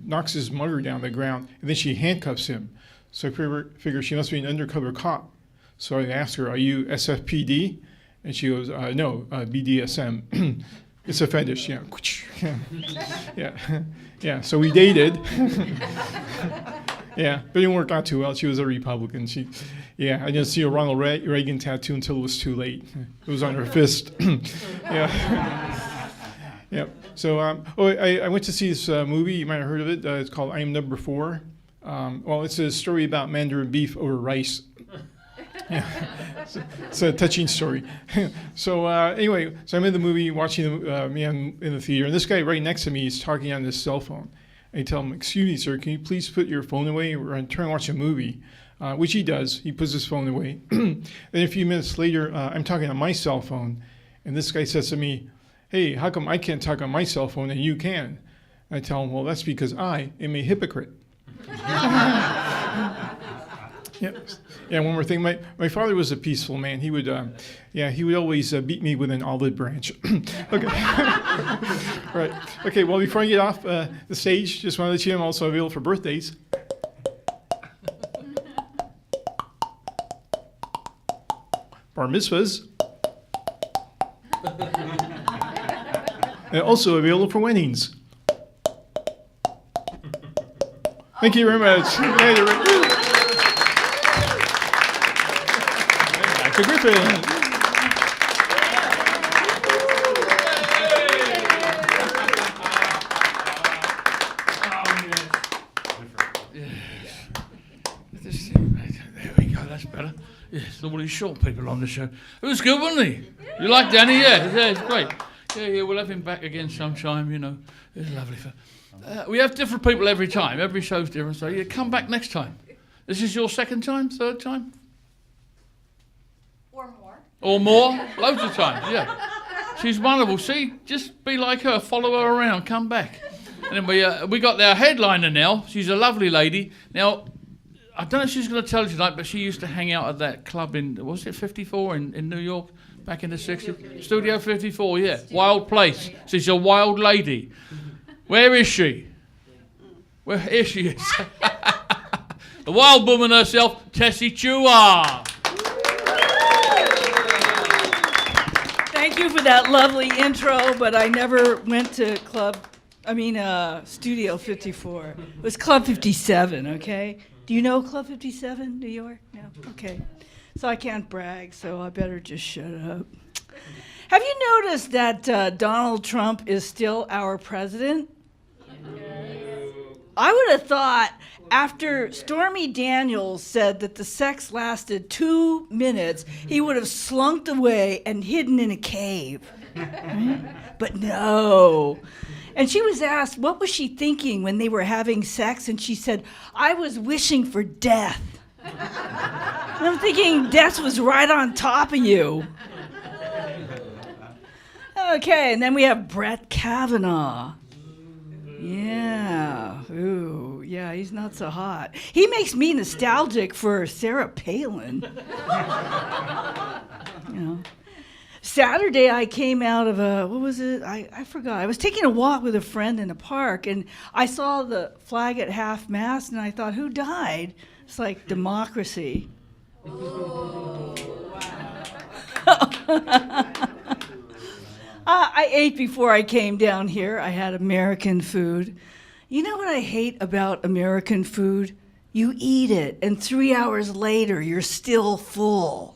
knocks this mugger down to the ground, and then she handcuffs him. So I figure she must be an undercover cop. So I asked her, "Are you SFPD?" And she goes, "No, BDSM." It's a fetish, yeah. Yeah. So we dated. Yeah, but it didn't work out too well. She was a Republican. I didn't see a Ronald Reagan tattoo until it was too late. It was on her fist. Yeah. Yeah. So, I went to see this movie. You might have heard of it. It's called I Am Number 4. It's a story about Mandarin beef over rice. Yeah. It's a touching story. So anyway, so I'm in the movie watching the man in the theater, and this guy right next to me is talking on his cell phone. I tell him, "Excuse me, sir, can you please put your phone away? We're trying to watch a movie," which he does. He puts his phone away. Then a few minutes later, I'm talking on my cell phone, and this guy says to me, "Hey, how come I can't talk on my cell phone and you can?" I tell him, "Well, that's because I am a hypocrite." Yeah. One more thing. My father was a peaceful man. He would always beat me with an olive branch. Okay. Right. Okay. Well, before I get off the stage, just want to let you know I'm also available for birthdays. Bar mitzvahs. And also available for weddings. Thank you very much. Back to Griffin. There we go, that's better. Yes, all these short people on the show. It was good, wasn't he? You like Danny? Yeah, it's great. Yeah, we'll have him back again sometime, It was lovely. We have different people every time. Every show's different, so come back next time. This is your second time, third time? Or more? Loads of times, yeah. She's wonderful. See, just be like her, follow her around, come back. And then we got our headliner now. She's a lovely lady. Now, I don't know if she's going to tell you tonight, but she used to hang out at that club was it 54 in New York back in the 60s? Studio 54, yeah. Wild place. She's a wild lady. Where is she? Here she is. The wild woman herself, Tessie Chua. Thank you for that lovely intro, but I never went to Studio 54. It was Club 57, okay? Do you know Club 57, New York? No? Okay. So I can't brag, so I better just shut up. Have you noticed that Donald Trump is still our president? I would have thought after Stormy Daniels said that the sex lasted 2 minutes, he would have slunked away and hidden in a cave. Right? But no. And she was asked, what was she thinking when they were having sex? And she said, "I was wishing for death." And I'm thinking, death was right on top of you. Okay, and then we have Brett Kavanaugh. Yeah, ooh, yeah, he's not so hot. He makes me nostalgic for Sarah Palin. Saturday, I came out of what was it? I forgot. I was taking a walk with a friend in a park, and I saw the flag at half-mast, and I thought, who died? It's like democracy. I ate before I came down here. I had American food. You know what I hate about American food? You eat it, and 3 hours later, you're still full.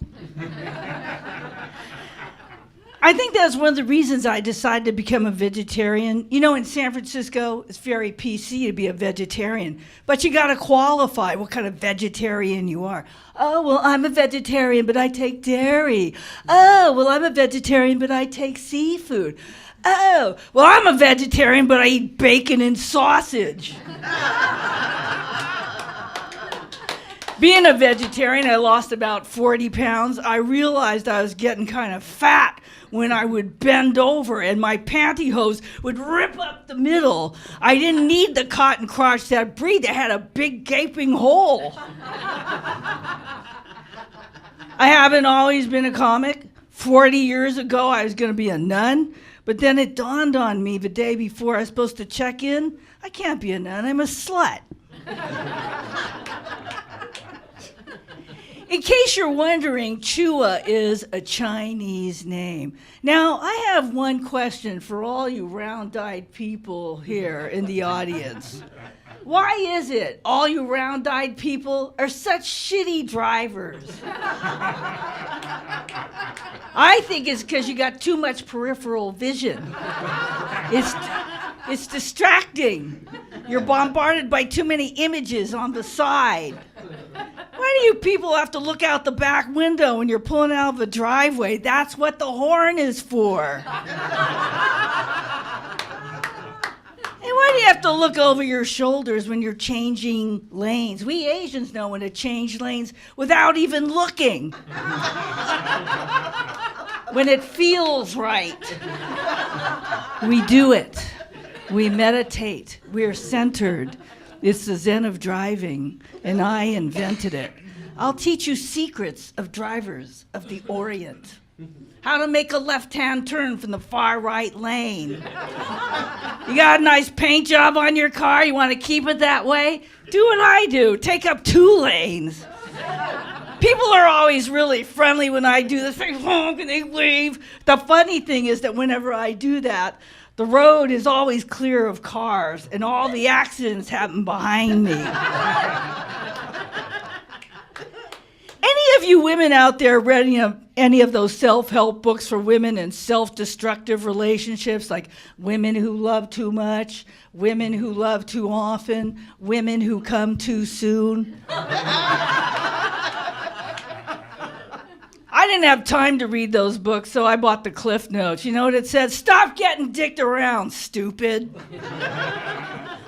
I think that's one of the reasons I decided to become a vegetarian. You know, in San Francisco, it's very PC to be a vegetarian, but you gotta qualify what kind of vegetarian you are. Oh, well, I'm a vegetarian, but I take dairy. Oh, well, I'm a vegetarian, but I take seafood. Oh, well, I'm a vegetarian, but I eat bacon and sausage. Being a vegetarian, I lost about 40 pounds. I realized I was getting kind of fat when I would bend over and my pantyhose would rip up the middle. I didn't need the cotton crotch that breathed. It had a big gaping hole. I haven't always been a comic. 40 years ago, I was going to be a nun. But then it dawned on me the day before I was supposed to check in, I can't be a nun, I'm a slut. In case you're wondering, Chua is a Chinese name. Now, I have one question for all you round-eyed people here in the audience. Why is it all you round-eyed people are such shitty drivers? I think it's because you got too much peripheral vision. It's distracting. You're bombarded by too many images on the side. Why do you people have to look out the back window when you're pulling out of the driveway? That's what the horn is for. And why do you have to look over your shoulders when you're changing lanes? We Asians know when to change lanes without even looking. When it feels right. We do it. We meditate. We're centered. It's the Zen of driving, and I invented it. I'll teach you secrets of drivers of the Orient. How to make a left-hand turn from the far right lane. You got a nice paint job on your car, you want to keep it that way? Do what I do, take up 2 lanes. People are always really friendly when I do this. They honk and they wave. The funny thing is that whenever I do that, the road is always clear of cars, and all the accidents happen behind me. Any of you women out there read any of those self-help books for women in self-destructive relationships, like Women Who Love Too Much, Women Who Love Too Often, Women Who Come Too Soon? I didn't have time to read those books, so I bought the Cliff Notes. You know what it said? Stop getting dicked around, stupid.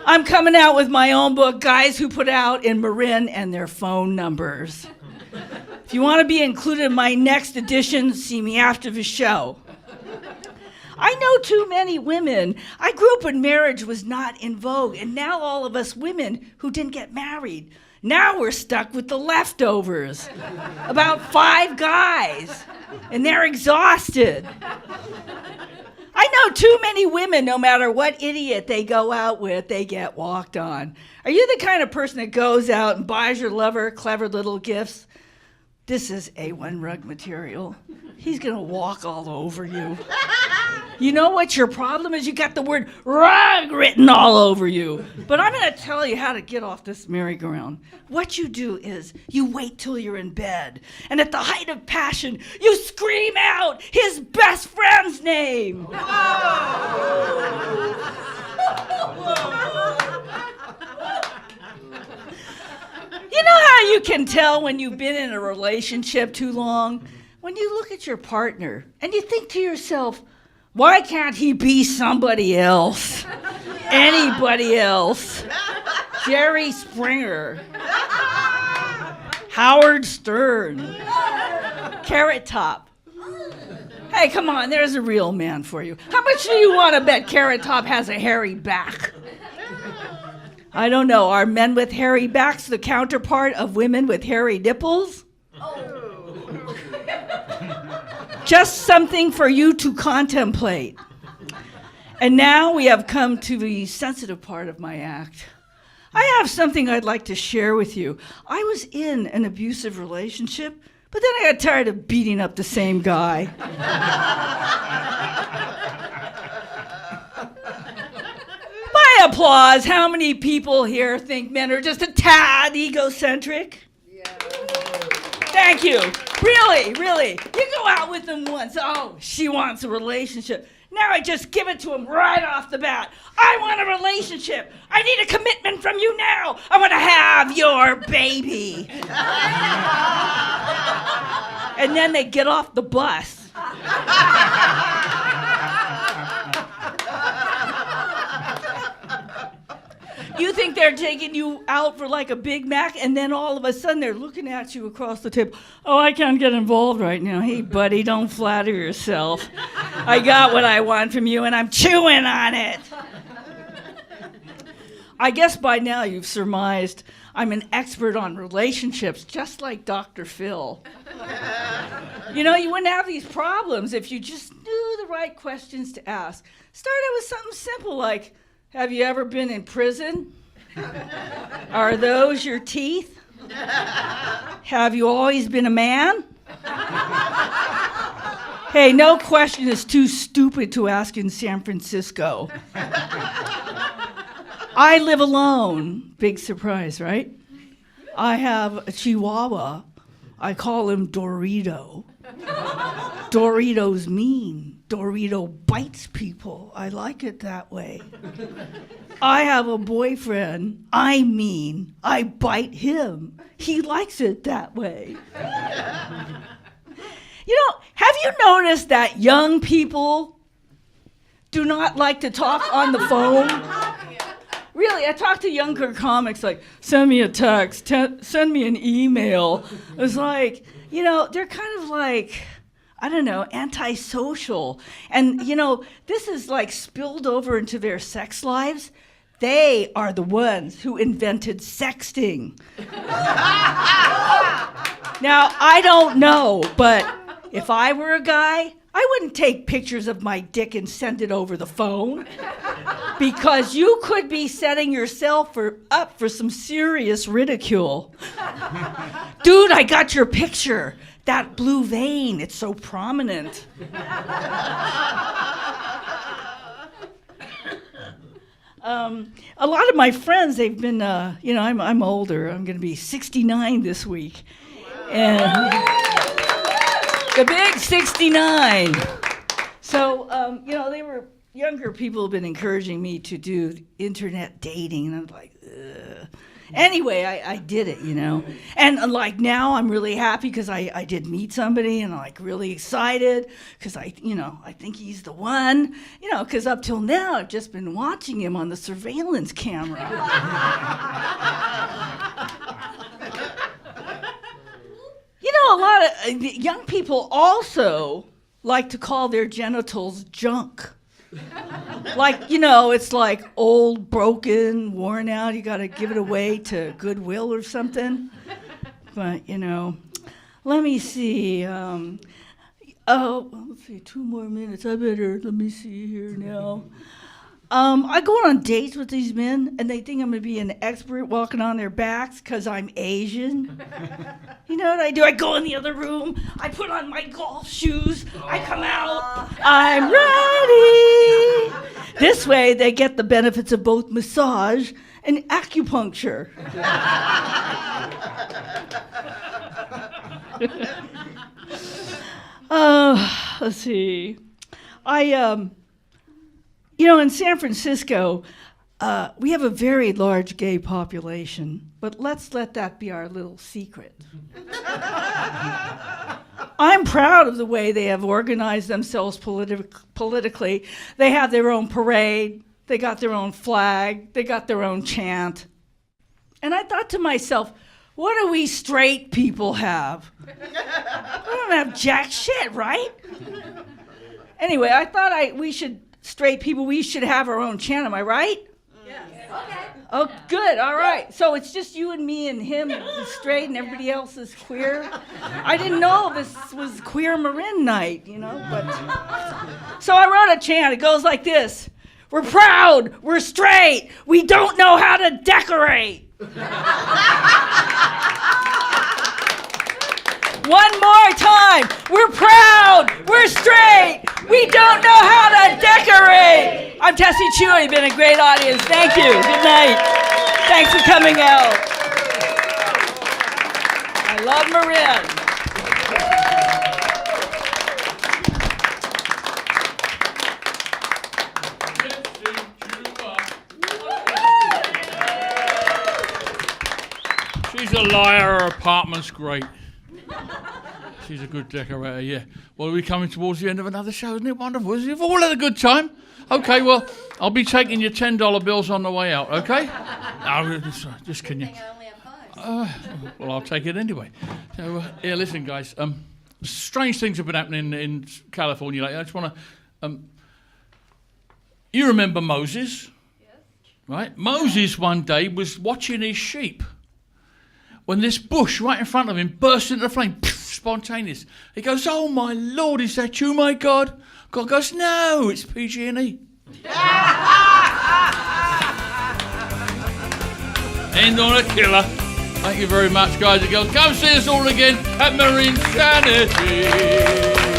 I'm coming out with my own book, Guys Who Put Out in Marin, and their phone numbers. If you want to be included in my next edition, see me after the show. I know too many women. I grew up when marriage was not in vogue, and now all of us women who didn't get married, now we're stuck with the leftovers. About 5 guys, and they're exhausted. I know too many women, no matter what idiot they go out with, they get walked on. Are you the kind of person that goes out and buys your lover clever little gifts? This is A1 rug material. He's gonna walk all over you. You know what your problem is? You got the word rug written all over you. But I'm gonna tell you how to get off this merry-go-round. What you do is you wait till you're in bed, and at the height of passion, you scream out his best friend's name. You know how you can tell when you've been in a relationship too long? When you look at your partner and you think to yourself, why can't he be somebody else? Anybody else? Jerry Springer. Howard Stern. Carrot Top. Hey, come on, there's a real man for you. How much do you want to bet Carrot Top has a hairy back? I don't know. Are men with hairy backs the counterpart of women with hairy nipples? Oh. Just something for you to contemplate. And now we have come to the sensitive part of my act. I have something I'd like to share with you. I was in an abusive relationship, but then I got tired of beating up the same guy. By applause, how many people here think men are just a tad egocentric? Yeah. Thank you. Really, really. You go out with them once. Oh, she wants a relationship. Now I just give it to him right off the bat. I want a relationship. I need a commitment from you now. I want to have your baby. And then they get off the bus. You think they're taking you out for like a Big Mac, and then all of a sudden they're looking at you across the table. Oh, I can't get involved right now. Hey, buddy, don't flatter yourself. I got what I want from you, and I'm chewing on it. I guess by now you've surmised I'm an expert on relationships, just like Dr. Phil. You know, you wouldn't have these problems if you just knew the right questions to ask. Start out with something simple like, have you ever been in prison? Are those your teeth? Have you always been a man? Hey, no question is too stupid to ask in San Francisco. I live alone. Big surprise, right? I have a Chihuahua. I call him Dorito. Dorito's mean. Dorito bites people. I like it that way. I have a boyfriend. I bite him. He likes it that way. You know, have you noticed that young people do not like to talk on the phone? Really, I talk to younger comics like, send me a text, send me an email. It's like, you know, they're kind of like, I don't know, antisocial. And, you know, this is like spilled over into their sex lives. They are the ones who invented sexting. Now, I don't know, but if I were a guy, I wouldn't take pictures of my dick and send it over the phone. Because you could be setting yourself up for some serious ridicule. Dude, I got your picture. That blue vein, it's so prominent. A lot of my friends, they've been, you know, I'm older. I'm going to be 69 this week. And the big 69. So, you know, younger people have been encouraging me to do internet dating, and I'm like, ugh. Anyway, I did it, you know. And like now I'm really happy because I did meet somebody, and I'm like really excited because I think he's the one, you know, because up till now I've just been watching him on the surveillance camera. You know, a lot of young people also like to call their genitals junk. Like, you know, it's like old, broken, worn out. You got to give it away to Goodwill or something. But, you know, let me see. Let's see, 2 more minutes. Let me see here now. I go on dates with these men, and they think I'm going to be an expert walking on their backs because I'm Asian. You know what I do? I go in the other room. I put on my golf shoes. I come out. I'm ready. This way, they get the benefits of both massage and acupuncture. Let's see. You know, in San Francisco, we have a very large gay population, but let's let that be our little secret. I'm proud of the way they have organized themselves politically. They have their own parade, they got their own flag, they got their own chant. And I thought to myself, what do we straight people have? We don't have jack shit, right? Anyway, I thought we should have our own chant, am I right? Yes. Oh, good. All right. So it's just you and me and him is straight and everybody else is queer. I didn't know this was Queer Marin night, but. So I wrote a chant. It goes like this. We're proud. We're straight. We don't know how to decorate. One more time. We're proud. We're straight. We don't know how to decorate. I'm Tessie Chewy. Been a great audience. Thank you. Good night. Thanks for coming out. I love Marin. She's a liar. Her apartment's great. She's a good decorator, yeah. Well, we're coming towards the end of another show. Isn't it wonderful? You've all had a good time. Okay, well, I'll be taking your $10 bills on the way out, okay? No, just can you? Well, I'll take it anyway. So, yeah, listen, guys. Strange things have been happening in California lately. I just want to... you remember Moses? Yes. Right? Moses one day was watching his sheep when this bush right in front of him burst into flame, spontaneous. He goes, "Oh my Lord, is that you, my God?" God goes, "No, it's PG&E." End on a killer. Thank you very much, guys and girls. Come see us all again at marINSANITY.